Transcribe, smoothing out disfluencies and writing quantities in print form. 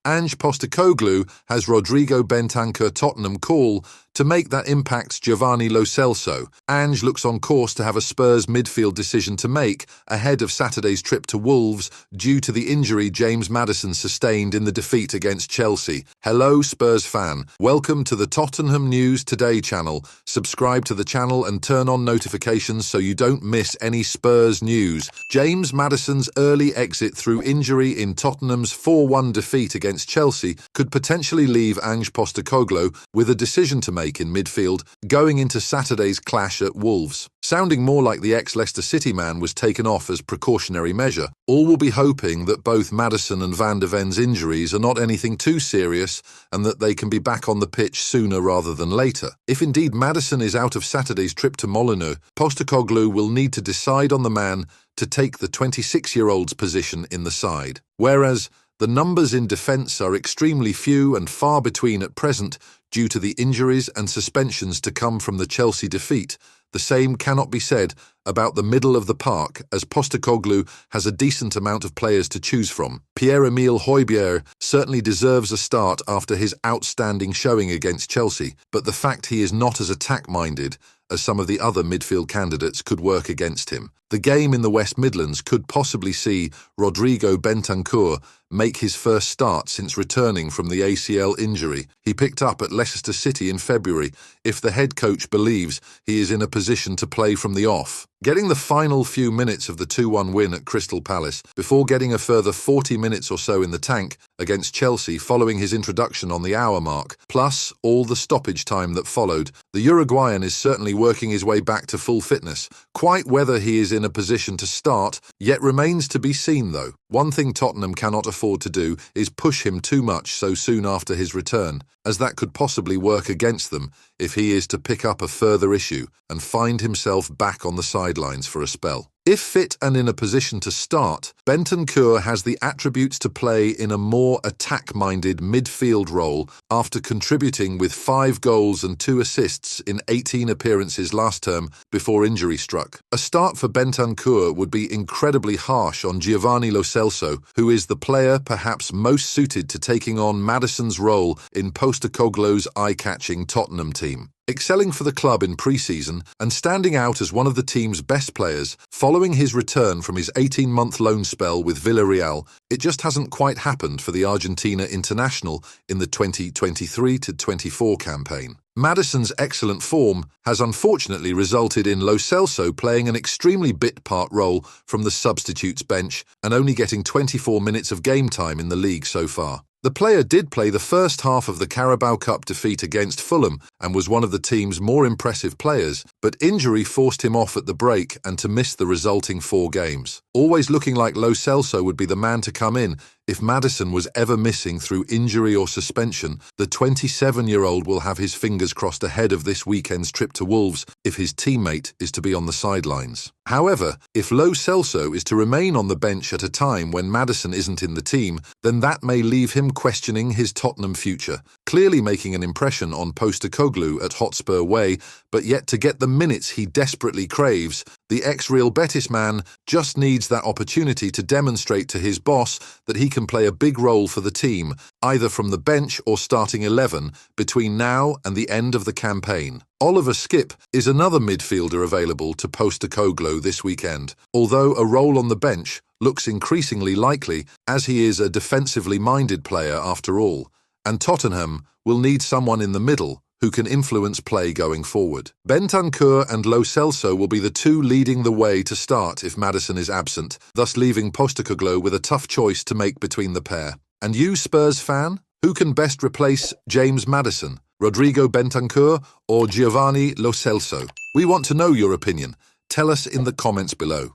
Ange Postecoglou has Rodrigo Bentancur Tottenham call to make that impacts Giovani Lo Celso. Ange looks on course to have a Spurs midfield decision to make ahead of Saturday's trip to Wolves due to the injury James Maddison sustained in the defeat against Chelsea. Hello Spurs fan, welcome to the Tottenham News Today channel. Subscribe to the channel and turn on notifications so you don't miss any Spurs news. James Maddison's early exit through injury in Tottenham's 4-1 defeat against Chelsea could potentially leave Ange Postecoglou with a decision to make in midfield going into Saturday's clash at Wolves. Sounding more like the ex-Leicester City man was taken off as precautionary measure, all will be hoping that both Maddison and Van de Ven's injuries are not anything too serious and that they can be back on the pitch sooner rather than later. If indeed Maddison is out of Saturday's trip to Molineux, Postecoglou will need to decide on the man to take the 26-year-old's position in the side. Whereas the numbers in defence are extremely few and far between at present due to the injuries and suspensions to come from the Chelsea defeat, the same cannot be said about the middle of the park, as Postecoglou has a decent amount of players to choose from. Pierre-Emile Højbjerg certainly deserves a start after his outstanding showing against Chelsea, but the fact he is not as attack-minded as some of the other midfield candidates could work against him. The game in the West Midlands could possibly see Rodrigo Bentancur make his first start since returning from the ACL injury he picked up at Leicester City in February, if the head coach believes he is in a position to play from the off. Getting the final few minutes of the 2-1 win at Crystal Palace before getting a further 40 minutes or so in the tank against Chelsea following his introduction on the hour mark, plus all the stoppage time that followed, the Uruguayan is certainly working his way back to full fitness. Quite whether he is in a position to start yet remains to be seen though. One thing Tottenham cannot afford to do is push him too much so soon after his return, as that could possibly work against them if he is to pick up a further issue and find himself back on the sidelines for a spell. If fit and in a position to start, Bentancur has the attributes to play in a more attack-minded midfield role after contributing with 5 goals and 2 assists in 18 appearances last term before injury struck. A start for Bentancur would be incredibly harsh on Giovani Lo Celso, who is the player perhaps most suited to taking on Maddison's role in Postecoglou's eye-catching Tottenham team. Excelling for the club in pre-season and standing out as one of the team's best players, following his return from his 18-month loan spell with Villarreal, it just hasn't quite happened for the Argentina international in the 2023-24 campaign. Maddison's excellent form has unfortunately resulted in Lo Celso playing an extremely bit-part role from the substitutes bench and only getting 24 minutes of game time in the league so far. The player did play the first half of the Carabao Cup defeat against Fulham and was one of the team's more impressive players, but injury forced him off at the break and to miss the resulting 4 games. Always looking like Lo Celso would be the man to come in if Maddison was ever missing through injury or suspension. The 27-year-old will have his fingers crossed ahead of this weekend's trip to Wolves if his teammate is to be on the sidelines. However, if Lo Celso is to remain on the bench at a time when Maddison isn't in the team, then that may leave him questioning his Tottenham future, clearly making an impression on Postecoglou at Hotspur Way, but yet to get the minutes he desperately craves, the ex-Real Betis man just needs that opportunity to demonstrate to his boss that he can play a big role for the team, either from the bench or starting 11, between now and the end of the campaign. Oliver Skipp is another midfielder available to Postecoglou this weekend, although a role on the bench looks increasingly likely as he is a defensively minded player after all, and Tottenham will need someone in the middle who can influence play going forward. Bentancur and Lo Celso will be the 2 leading the way to start if Maddison is absent, thus leaving Postecoglou with a tough choice to make between the pair. And you, Spurs fan? Who can best replace James Maddison, Rodrigo Bentancur or Giovani Lo Celso? We want to know your opinion. Tell us in the comments below.